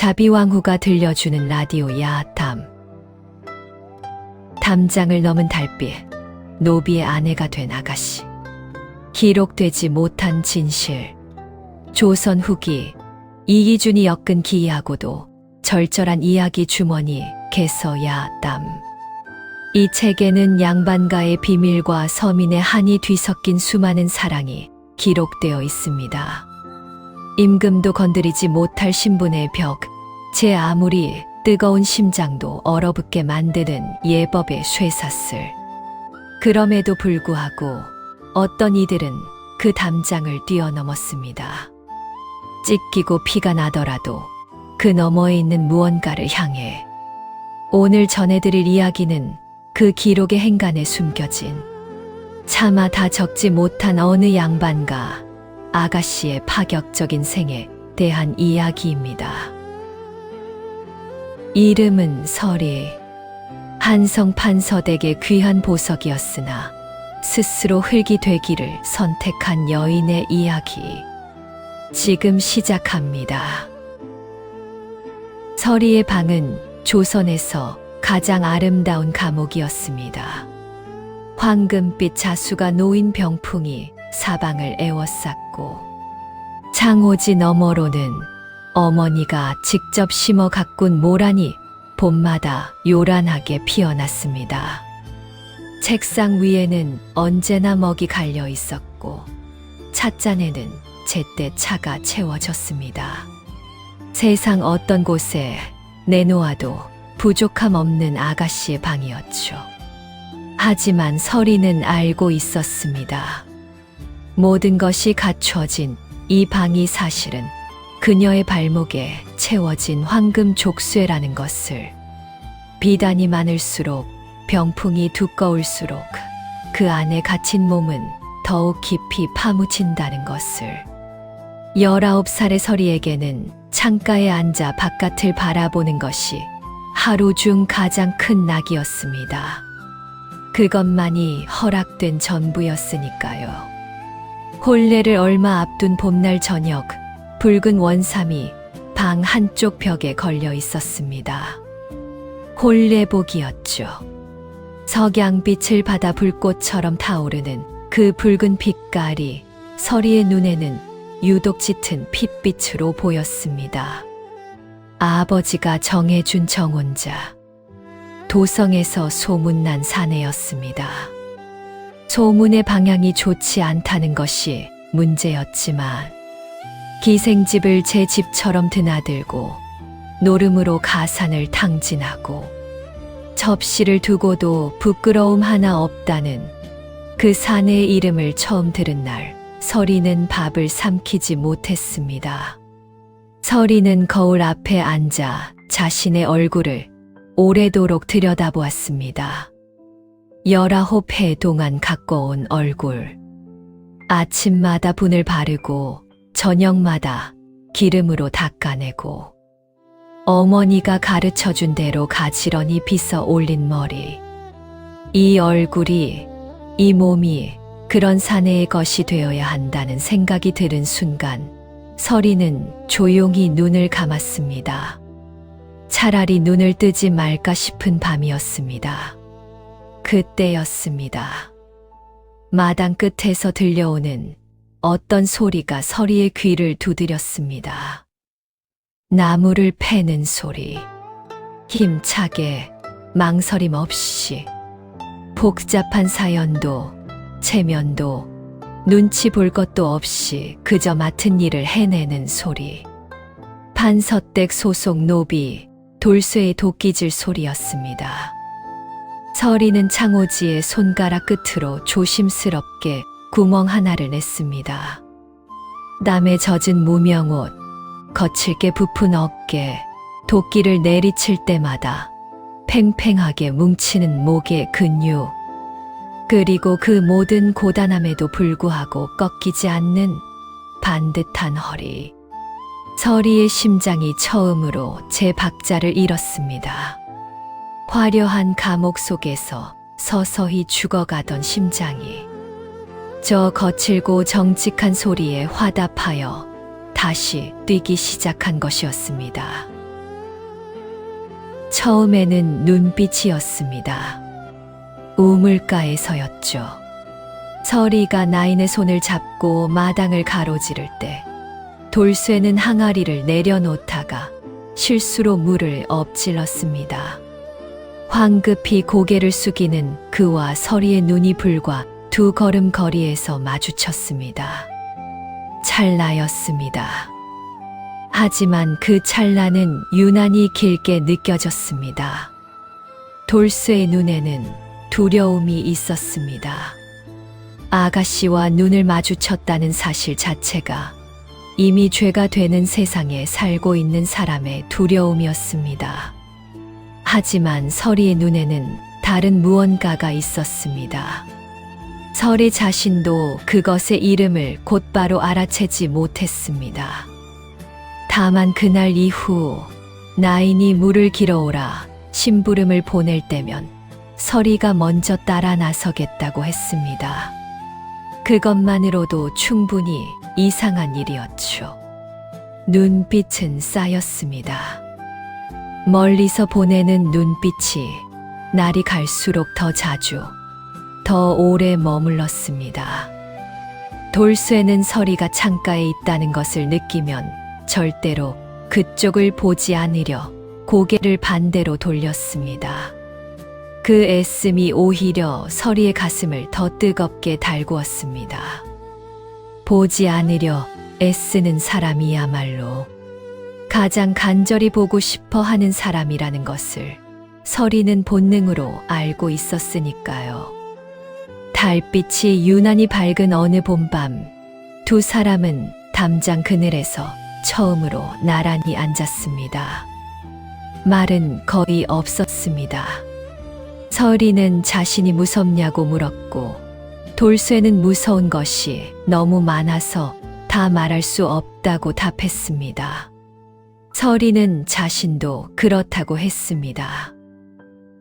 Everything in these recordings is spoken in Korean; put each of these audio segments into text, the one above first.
자비왕후가 들려주는 라디오 야탐. 담장을 넘은 달빛, 노비의 아내가 된 아가씨. 기록되지 못한 진실. 조선 후기, 이기준이 엮은 기이하고도 절절한 이야기 주머니 개서 야탐. 이 책에는 양반가의 비밀과 서민의 한이 뒤섞인 수많은 사랑이 기록되어 있습니다. 임금도 건드리지 못할 신분의 벽, 제 아무리 뜨거운 심장도 얼어붙게 만드는 예법의 쇠사슬. 그럼에도 불구하고 어떤 이들은 그 담장을 뛰어넘었습니다. 찢기고 피가 나더라도 그 너머에 있는 무언가를 향해. 오늘 전해드릴 이야기는 그 기록의 행간에 숨겨진 차마 다 적지 못한 어느 양반과 아가씨의 파격적인 생에 대한 이야기입니다. 이름은 설이. 한성판서댁의 귀한 보석이었으나 스스로 흙이 되기를 선택한 여인의 이야기. 지금 시작합니다. 설이의 방은 조선에서 가장 아름다운 감옥이었습니다. 황금빛 자수가 놓인 병풍이 사방을 에워쌌고, 창호지 너머로는 어머니가 직접 심어 가꾼 모란이 봄마다 요란하게 피어났습니다. 책상 위에는 언제나 먹이 갈려 있었고, 찻잔에는 제때 차가 채워졌습니다. 세상 어떤 곳에 내놓아도 부족함 없는 아가씨의 방이었죠. 하지만 설이는 알고 있었습니다. 모든 것이 갖춰진 이 방이 사실은 그녀의 발목에 채워진 황금 족쇄라는 것을. 비단이 많을수록, 병풍이 두꺼울수록 그 안에 갇힌 몸은 더욱 깊이 파묻힌다는 것을. 19살의 설이에게는 창가에 앉아 바깥을 바라보는 것이 하루 중 가장 큰 낙이었습니다. 그것만이 허락된 전부였으니까요. 혼례를 얼마 앞둔 봄날 저녁, 붉은 원삼이 방 한쪽 벽에 걸려 있었습니다. 혼례복이었죠. 석양빛을 받아 불꽃처럼 타오르는 그 붉은 빛깔이 설이의 눈에는 유독 짙은 핏빛으로 보였습니다. 아버지가 정해준 정혼자. 도성에서 소문난 사내였습니다. 소문의 방향이 좋지 않다는 것이 문제였지만, 기생집을 제 집처럼 드나들고 노름으로 가산을 탕진하고 접시를 두고도 부끄러움 하나 없다는 그 사내의 이름을 처음 들은 날, 설이는 밥을 삼키지 못했습니다. 설이는 거울 앞에 앉아 자신의 얼굴을 오래도록 들여다보았습니다. 19해 동안 가꿔온 얼굴. 아침마다 분을 바르고 저녁마다 기름으로 닦아내고, 어머니가 가르쳐준 대로 가지런히 빗어 올린 머리. 이 얼굴이, 이 몸이 그런 사내의 것이 되어야 한다는 생각이 들은 순간, 설이는 조용히 눈을 감았습니다. 차라리 눈을 뜨지 말까 싶은 밤이었습니다. 그때였습니다. 마당 끝에서 들려오는 어떤 소리가 설이의 귀를 두드렸습니다. 나무를 패는 소리. 힘차게, 망설임 없이. 복잡한 사연도, 체면도, 눈치 볼 것도 없이 그저 맡은 일을 해내는 소리. 판서댁 소속 노비, 돌쇠의 도끼질 소리였습니다. 설이는 창호지의 손가락 끝으로 조심스럽게 구멍 하나를 냈습니다. 땀에 젖은 무명옷, 거칠게 부푼 어깨, 도끼를 내리칠 때마다 팽팽하게 뭉치는 목의 근육, 그리고 그 모든 고단함에도 불구하고 꺾이지 않는 반듯한 허리. 설이의 심장이 처음으로 제 박자를 잃었습니다. 화려한 감옥 속에서 서서히 죽어가던 심장이 저 거칠고 정직한 소리에 화답하여 다시 뛰기 시작한 것이었습니다. 처음에는 눈빛이었습니다. 우물가에서였죠. 서리가 나인의 손을 잡고 마당을 가로지를 때 돌쇠는 항아리를 내려놓다가 실수로 물을 엎질렀습니다. 황급히 고개를 숙이는 그와 서리의 눈이 불과 2걸음 거리에서 마주쳤습니다. 찰나였습니다. 하지만 그 찰나는 유난히 길게 느껴졌습니다. 돌쇠의 눈에는 두려움이 있었습니다. 아가씨와 눈을 마주쳤다는 사실 자체가 이미 죄가 되는 세상에 살고 있는 사람의 두려움이었습니다. 하지만 서리의 눈에는 다른 무언가가 있었습니다. 서리 자신도 그것의 이름을 곧바로 알아채지 못했습니다. 다만 그날 이후 나인이 물을 길어오라 심부름을 보낼 때면 서리가 먼저 따라 나서겠다고 했습니다. 그것만으로도 충분히 이상한 일이었죠. 눈빛은 쌓였습니다. 멀리서 보내는 눈빛이 날이 갈수록 더 자주, 더 오래 머물렀습니다. 돌쇠는 서리가 창가에 있다는 것을 느끼면 절대로 그쪽을 보지 않으려 고개를 반대로 돌렸습니다. 그 애씀이 오히려 서리의 가슴을 더 뜨겁게 달구었습니다. 보지 않으려 애쓰는 사람이야말로 가장 간절히 보고 싶어 하는 사람이라는 것을 서리는 본능으로 알고 있었으니까요. 달빛이 유난히 밝은 어느 봄밤, 2 사람은 담장 그늘에서 처음으로 나란히 앉았습니다. 말은 거의 없었습니다. 서리는 자신이 무섭냐고 물었고 돌쇠는 무서운 것이 너무 많아서 다 말할 수 없다고 답했습니다. 서리는 자신도 그렇다고 했습니다.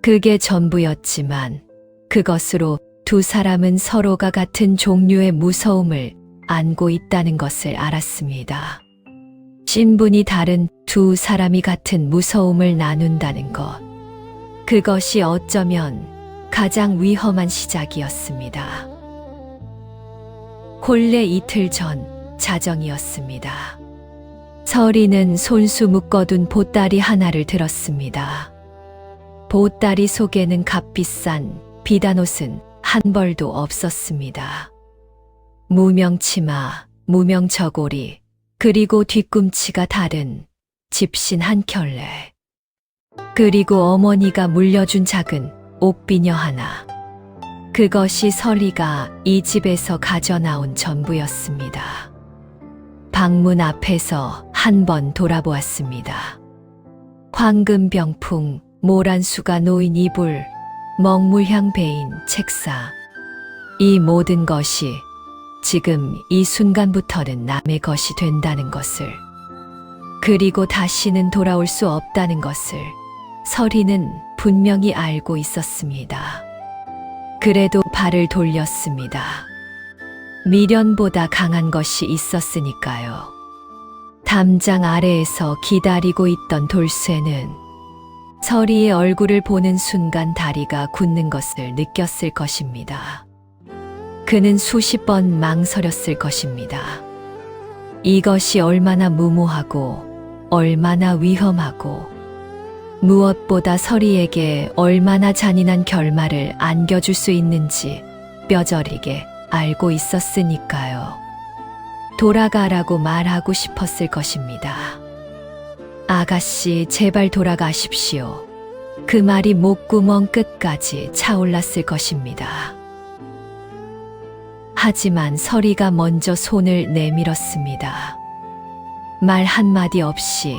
그게 전부였지만 그것으로 2 사람은 서로가 같은 종류의 무서움을 안고 있다는 것을 알았습니다. 신분이 다른 2 사람이 같은 무서움을 나눈다는 것. 그것이 어쩌면 가장 위험한 시작이었습니다. 본래 이틀 전 자정이었습니다. 서리는 손수 묶어둔 보따리 하나를 들었습니다. 보따리 속에는 값비싼 비단옷은 한 벌도 없었습니다. 무명치마, 무명저고리, 그리고 뒤꿈치가 다른 집신 한 켤레. 그리고 어머니가 물려준 작은 옷비녀 하나. 그것이 서리가 이 집에서 가져나온 전부였습니다. 방문 앞에서 한 번 돌아보았습니다. 황금병풍, 모란수가 놓인 이불, 먹물향 배인 책상. 이 모든 것이 지금 이 순간부터는 남의 것이 된다는 것을, 그리고 다시는 돌아올 수 없다는 것을 서리는 분명히 알고 있었습니다. 그래도 발을 돌렸습니다. 미련보다 강한 것이 있었으니까요. 담장 아래에서 기다리고 있던 돌쇠는 서리의 얼굴을 보는 순간 다리가 굳는 것을 느꼈을 것입니다. 그는 수십 번 망설였을 것입니다. 이것이 얼마나 무모하고 얼마나 위험하고 무엇보다 서리에게 얼마나 잔인한 결말을 안겨줄 수 있는지 뼈저리게 알고 있었으니까요. 돌아가라고 말하고 싶었을 것입니다. 아가씨, 제발 돌아가십시오. 그 말이 목구멍 끝까지 차올랐을 것입니다. 하지만 서리가 먼저 손을 내밀었습니다. 말 한마디 없이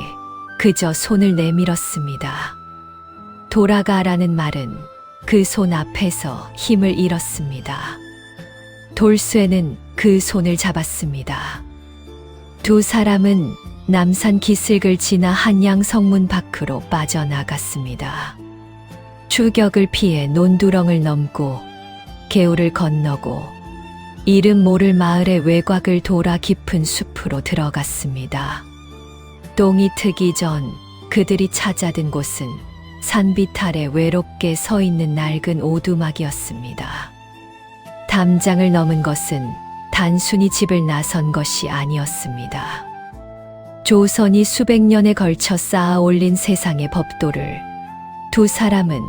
그저 손을 내밀었습니다. 돌아가라는 말은 그 손 앞에서 힘을 잃었습니다. 돌쇠는 그 손을 잡았습니다. 2 사람은 남산 기슭을 지나 한양 성문 밖으로 빠져나갔습니다. 추격을 피해 논두렁을 넘고 개울을 건너고 이름 모를 마을의 외곽을 돌아 깊은 숲으로 들어갔습니다. 똥이 트기 전 그들이 찾아든 곳은 산빛 아래 외롭게 서 있는 낡은 오두막이었습니다. 담장을 넘은 것은 단순히 집을 나선 것이 아니었습니다. 조선이 수백 년에 걸쳐 쌓아 올린 세상의 법도를 두 사람은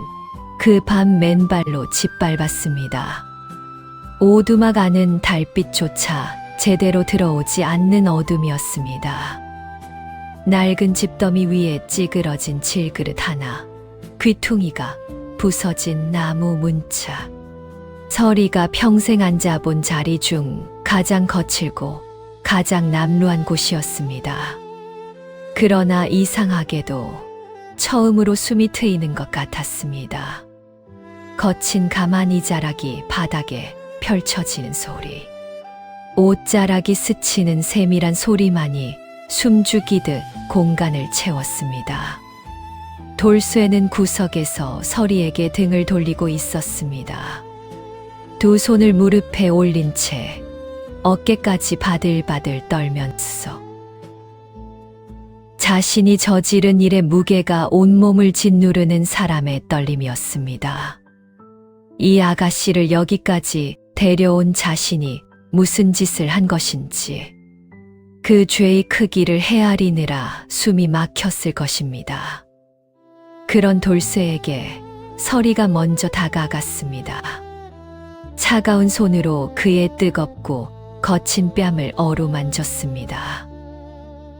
그 밤 맨발로 짓밟았습니다. 오두막 안은 달빛조차 제대로 들어오지 않는 어둠이었습니다. 낡은 집더미 위에 찌그러진 질그릇 하나, 귀퉁이가 부서진 나무 문차, 서리가 평생 앉아본 자리 중 가장 거칠고 가장 남루한 곳이었습니다. 그러나 이상하게도 처음으로 숨이 트이는 것 같았습니다. 거친 가마니자락이 바닥에 펼쳐지는 소리, 옷자락이 스치는 세밀한 소리만이 숨죽이듯 공간을 채웠습니다. 돌쇠는 구석에서 서리에게 등을 돌리고 있었습니다. 두 손을 무릎에 올린 채 어깨까지 바들바들 떨면서 자신이 저지른 일의 무게가 온몸을 짓누르는 사람의 떨림이었습니다. 이 아가씨를 여기까지 데려온 자신이 무슨 짓을 한 것인지, 그 죄의 크기를 헤아리느라 숨이 막혔을 것입니다. 그런 돌쇠에게 서리가 먼저 다가갔습니다. 차가운 손으로 그의 뜨겁고 거친 뺨을 어루만졌습니다.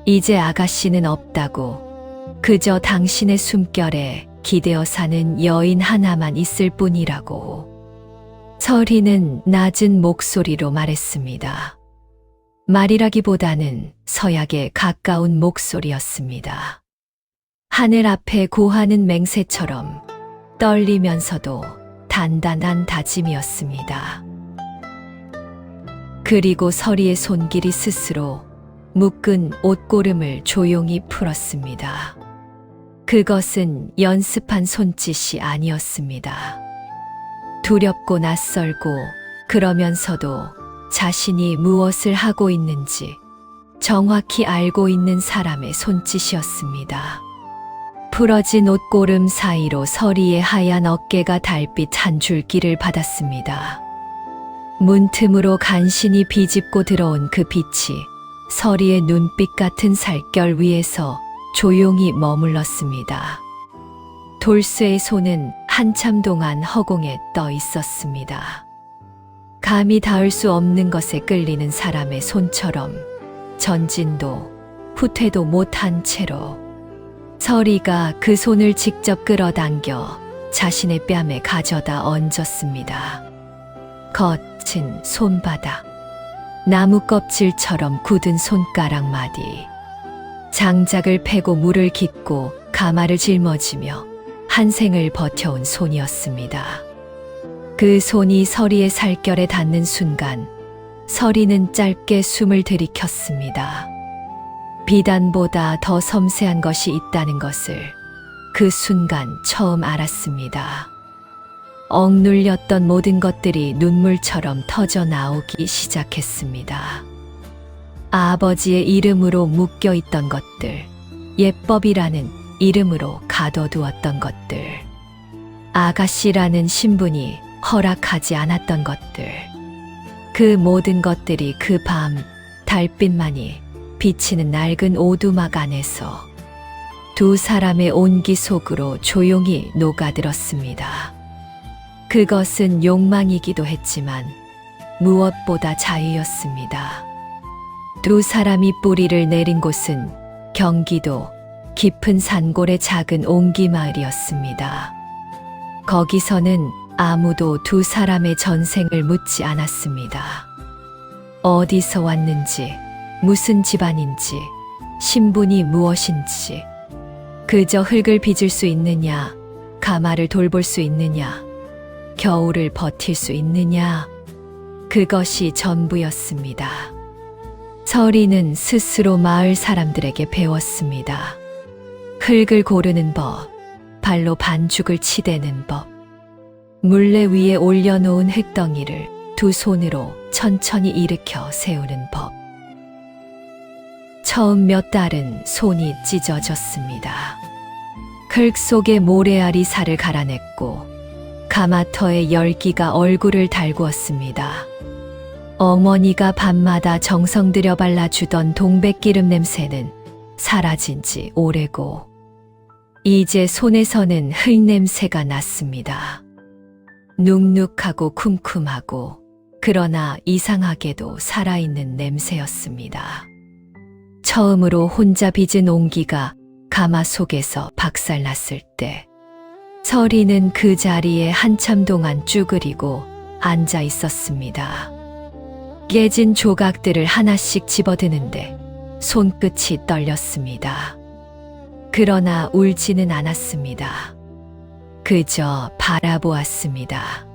이제 아가씨는 없다고, 그저 당신의 숨결에 기대어 사는 여인 하나만 있을 뿐이라고. 서리는 낮은 목소리로 말했습니다. 말이라기보다는 서약에 가까운 목소리였습니다. 하늘 앞에 고하는 맹세처럼 떨리면서도 단단한 다짐이었습니다. 그리고 서리의 손길이 스스로 묶은 옷고름을 조용히 풀었습니다. 그것은 연습한 손짓이 아니었습니다. 두렵고 낯설고 그러면서도 자신이 무엇을 하고 있는지 정확히 알고 있는 사람의 손짓이었습니다. 풀어진 옷고름 사이로 서리의 하얀 어깨가 달빛 한 줄기를 받았습니다. 문틈으로 간신히 비집고 들어온 그 빛이 서리의 눈빛 같은 살결 위에서 조용히 머물렀습니다. 돌쇠의 손은 한참 동안 허공에 떠 있었습니다. 감히 닿을 수 없는 것에 끌리는 사람의 손처럼 전진도 후퇴도 못한 채로 서리가 그 손을 직접 끌어당겨 자신의 뺨에 가져다 얹었습니다. 거친 손바닥, 나무 껍질처럼 굳은 손가락 마디, 장작을 패고 물을 깃고 가마를 짊어지며 한 생을 버텨온 손이었습니다. 그 손이 서리의 살결에 닿는 순간 서리는 짧게 숨을 들이켰습니다. 비단보다 더 섬세한 것이 있다는 것을 그 순간 처음 알았습니다. 억눌렸던 모든 것들이 눈물처럼 터져 나오기 시작했습니다. 아버지의 이름으로 묶여있던 것들, 예법이라는 이름으로 가둬두었던 것들, 아가씨라는 신분이 허락하지 않았던 것들, 그 모든 것들이 그 밤 달빛만이 비치는 낡은 오두막 안에서 두 사람의 온기 속으로 조용히 녹아들었습니다. 그것은 욕망이기도 했지만 무엇보다 자유였습니다. 두 사람이 뿌리를 내린 곳은 경기도 깊은 산골의 작은 옹기마을이었습니다. 거기서는 아무도 두 사람의 전생을 묻지 않았습니다. 어디서 왔는지, 무슨 집안인지, 신분이 무엇인지, 그저 흙을 빚을 수 있느냐, 가마를 돌볼 수 있느냐, 겨울을 버틸 수 있느냐, 그것이 전부였습니다. 서리는 스스로 마을 사람들에게 배웠습니다. 흙을 고르는 법, 발로 반죽을 치대는 법, 물레 위에 올려놓은 흙덩이를 두 손으로 천천히 일으켜 세우는 법. 처음 몇 달은 손이 찢어졌습니다. 흙 속에 모래알이 살을 갈아냈고 가마터에 열기가 얼굴을 달구었습니다. 어머니가 밤마다 정성 들여 발라주던 동백기름 냄새는 사라진 지 오래고 이제 손에서는 흙 냄새가 났습니다. 눅눅하고 쿰쿰하고 그러나 이상하게도 살아있는 냄새였습니다. 처음으로 혼자 빚은 온기가 가마 속에서 박살났을 때 설이는 그 자리에 한참 동안 쭈그리고 앉아 있었습니다. 깨진 조각들을 하나씩 집어드는데 손끝이 떨렸습니다. 그러나 울지는 않았습니다. 그저 바라보았습니다.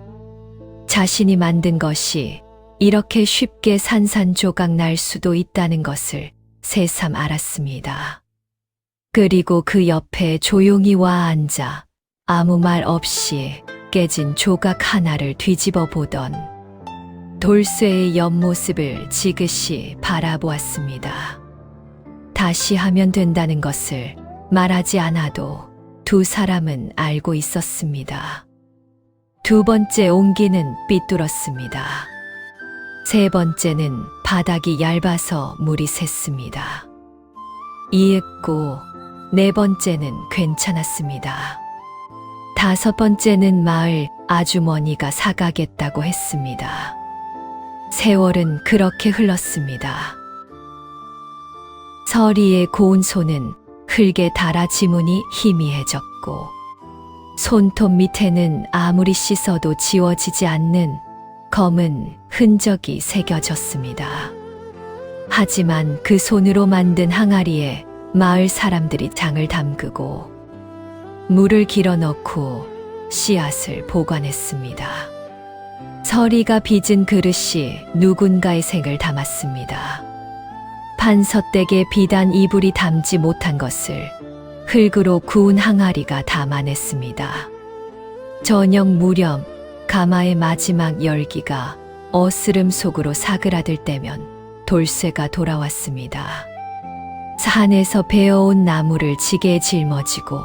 자신이 만든 것이 이렇게 쉽게 산산조각 날 수도 있다는 것을 새삼 알았습니다. 그리고 그 옆에 조용히 와 앉아 아무 말 없이 깨진 조각 하나를 뒤집어 보던 돌쇠의 옆모습을 지그시 바라보았습니다. 다시 하면 된다는 것을 말하지 않아도 두 사람은 알고 있었습니다. 두 번째 온기는 삐뚤었습니다. 세 번째는 바닥이 얇아서 물이 샜습니다. 이윽고 네 번째는 괜찮았습니다. 다섯 번째는 마을 아주머니가 사가겠다고 했습니다. 세월은 그렇게 흘렀습니다. 서리의 고운 손은 흙에 닳아 지문이 희미해졌고 손톱 밑에는 아무리 씻어도 지워지지 않는 검은 흔적이 새겨졌습니다. 하지만 그 손으로 만든 항아리에 마을 사람들이 장을 담그고 물을 길어 넣고 씨앗을 보관했습니다. 서리가 빚은 그릇이 누군가의 색을 담았습니다. 판서댁에 비단 이불이 담지 못한 것을 흙으로 구운 항아리가 담아냈습니다. 저녁 무렵 가마의 마지막 열기가 어스름 속으로 사그라들 때면 돌쇠가 돌아왔습니다. 산에서 베어온 나무를 지게에 짊어지고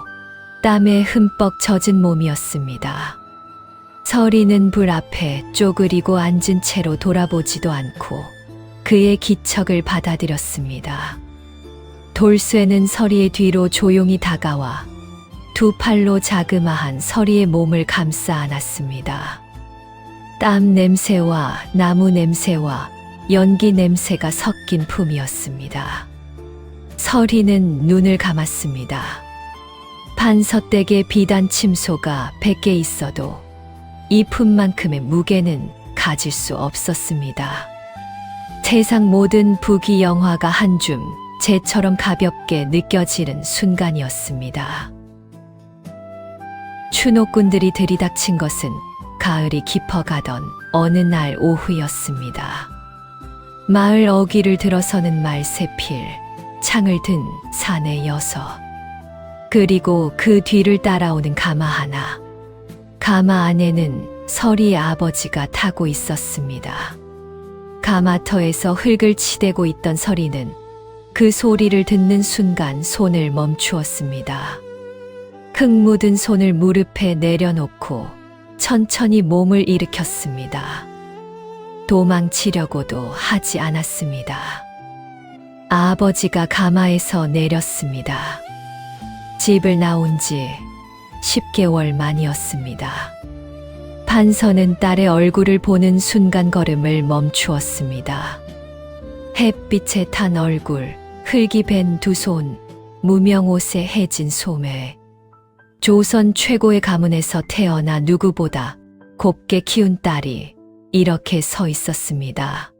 땀에 흠뻑 젖은 몸이었습니다. 서리는 불 앞에 쪼그리고 앉은 채로 돌아보지도 않고 그의 기척을 받아들였습니다. 돌쇠는 서리의 뒤로 조용히 다가와 두 팔로 자그마한 서리의 몸을 감싸 안았습니다. 땀 냄새와 나무 냄새와 연기 냄새가 섞인 품이었습니다. 서리는 눈을 감았습니다. 판서댁의 비단 침소가 100개 있어도 이 품만큼의 무게는 가질 수 없었습니다. 세상 모든 부귀영화가 한 줌 재처럼 가볍게 느껴지는 순간이었습니다. 추노꾼들이 들이닥친 것은 가을이 깊어가던 어느 날 오후였습니다. 마을 어귀를 들어서는 말세필, 창을 든 사내 여섯, 그리고 그 뒤를 따라오는 가마 하나. 가마 안에는 서리의 아버지가 타고 있었습니다. 가마터에서 흙을 치대고 있던 서리는 그 소리를 듣는 순간 손을 멈추었습니다. 흙 묻은 손을 무릎에 내려놓고 천천히 몸을 일으켰습니다. 도망치려고도 하지 않았습니다. 아버지가 가마에서 내렸습니다. 집을 나온 지 10개월 만이었습니다. 판서는 딸의 얼굴을 보는 순간 걸음을 멈추었습니다. 햇빛에 탄 얼굴, 흙이 밴 두 손, 무명 옷에 해진 소매. 조선 최고의 가문에서 태어나 누구보다 곱게 키운 딸이 이렇게 서 있었습니다.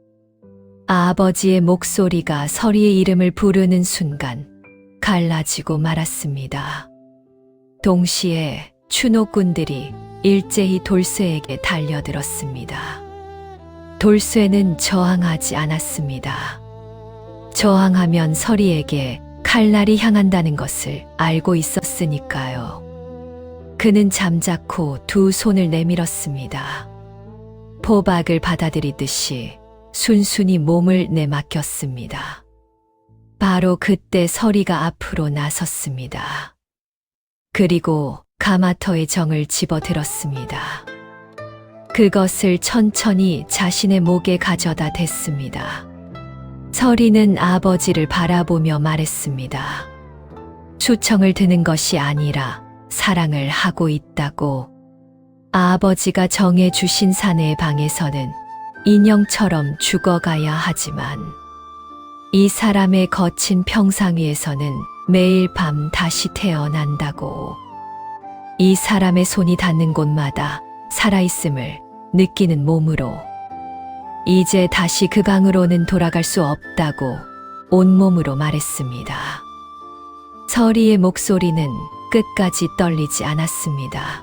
아버지의 목소리가 서리의 이름을 부르는 순간 갈라지고 말았습니다. 동시에 추노꾼들이 일제히 돌쇠에게 달려들었습니다. 돌쇠는 저항하지 않았습니다. 저항하면 서리에게 칼날이 향한다는 것을 알고 있었으니까요. 그는 잠자코 두 손을 내밀었습니다. 포박을 받아들이듯이 순순히 몸을 내맡겼습니다. 바로 그때 서리가 앞으로 나섰습니다. 그리고 가마터의 정을 집어들었습니다. 그것을 천천히 자신의 목에 가져다 댔습니다. 서리는 아버지를 바라보며 말했습니다. 수청을 드는 것이 아니라 사랑을 하고 있다고. 아버지가 정해 주신 사내의 방에서는 인형처럼 죽어가야 하지만 이 사람의 거친 평상 위에서는 매일 밤 다시 태어난다고. 이 사람의 손이 닿는 곳마다 살아있음을 느끼는 몸으로 이제 다시 그 방으로는 돌아갈 수 없다고 온몸으로 말했습니다. 서리의 목소리는 끝까지 떨리지 않았습니다.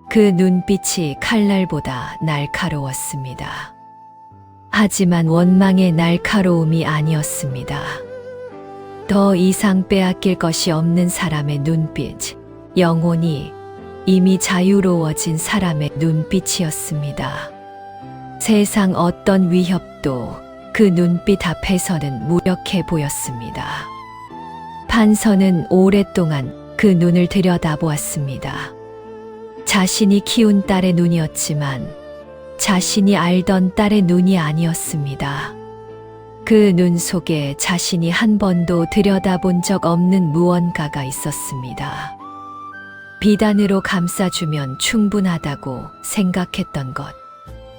그 눈빛이 칼날보다 날카로웠습니다. 하지만 원망의 날카로움이 아니었습니다. 더 이상 빼앗길 것이 없는 사람의 눈빛, 영혼이 이미 자유로워진 사람의 눈빛이었습니다. 세상 어떤 위협도 그 눈빛 앞에서는 무력해 보였습니다. 판서는 오랫동안 그 눈을 들여다보았습니다. 자신이 키운 딸의 눈이었지만 자신이 알던 딸의 눈이 아니었습니다. 그 눈 속에 자신이 한 번도 들여다본 적 없는 무언가가 있었습니다. 비단으로 감싸주면 충분하다고 생각했던 것,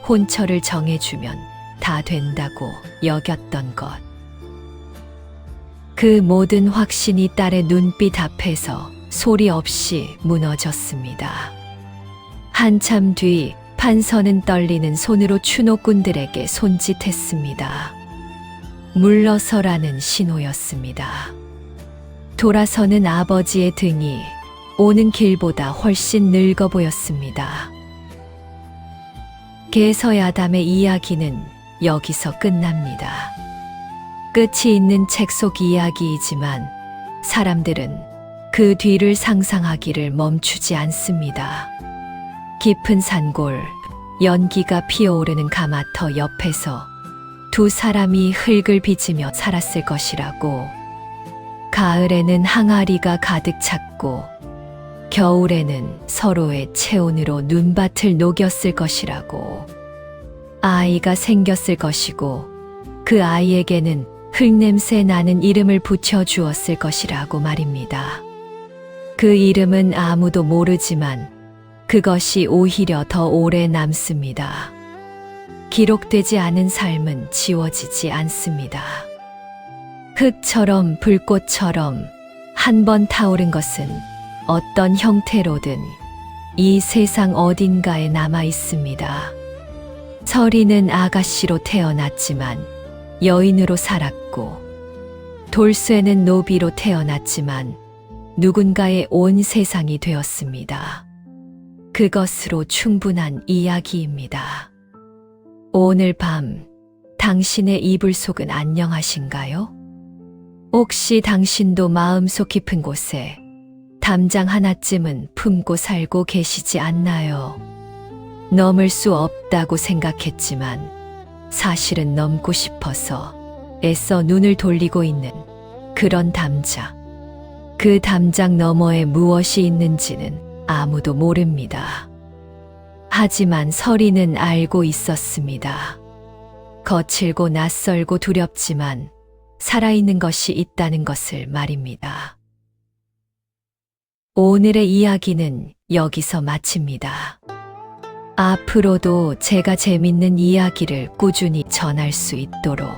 혼처를 정해주면 다 된다고 여겼던 것. 그 모든 확신이 딸의 눈빛 앞에서 소리 없이 무너졌습니다. 한참 뒤 판서는 떨리는 손으로 추노꾼들에게 손짓했습니다. 물러서라는 신호였습니다. 돌아서는 아버지의 등이 오는 길보다 훨씬 늙어 보였습니다. 게서야담의 이야기는 여기서 끝납니다. 끝이 있는 책 속 이야기이지만 사람들은 그 뒤를 상상하기를 멈추지 않습니다. 깊은 산골, 연기가 피어오르는 가마터 옆에서 두 사람이 흙을 빚으며 살았을 것이라고. 가을에는 항아리가 가득 찼고 겨울에는 서로의 체온으로 눈밭을 녹였을 것이라고. 아이가 생겼을 것이고 그 아이에게는 흙냄새 나는 이름을 붙여주었을 것이라고 말입니다. 그 이름은 아무도 모르지만 그것이 오히려 더 오래 남습니다. 기록되지 않은 삶은 지워지지 않습니다. 흙처럼 불꽃처럼 한 번 타오른 것은 어떤 형태로든 이 세상 어딘가에 남아 있습니다. 서리는 아가씨로 태어났지만 여인으로 살았고, 돌쇠는 노비로 태어났지만 누군가의 온 세상이 되었습니다. 그것으로 충분한 이야기입니다. 오늘 밤 당신의 이불 속은 안녕하신가요? 혹시 당신도 마음속 깊은 곳에 담장 하나쯤은 품고 살고 계시지 않나요? 넘을 수 없다고 생각했지만 사실은 넘고 싶어서 애써 눈을 돌리고 있는 그런 담장. 그 담장 너머에 무엇이 있는지는 아무도 모릅니다. 하지만 서리는 알고 있었습니다. 거칠고 낯설고 두렵지만 살아있는 것이 있다는 것을 말입니다. 오늘의 이야기는 여기서 마칩니다. 앞으로도 제가 재밌는 이야기를 꾸준히 전할 수 있도록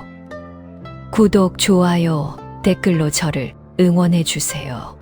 구독, 좋아요, 댓글로 저를 응원해 주세요.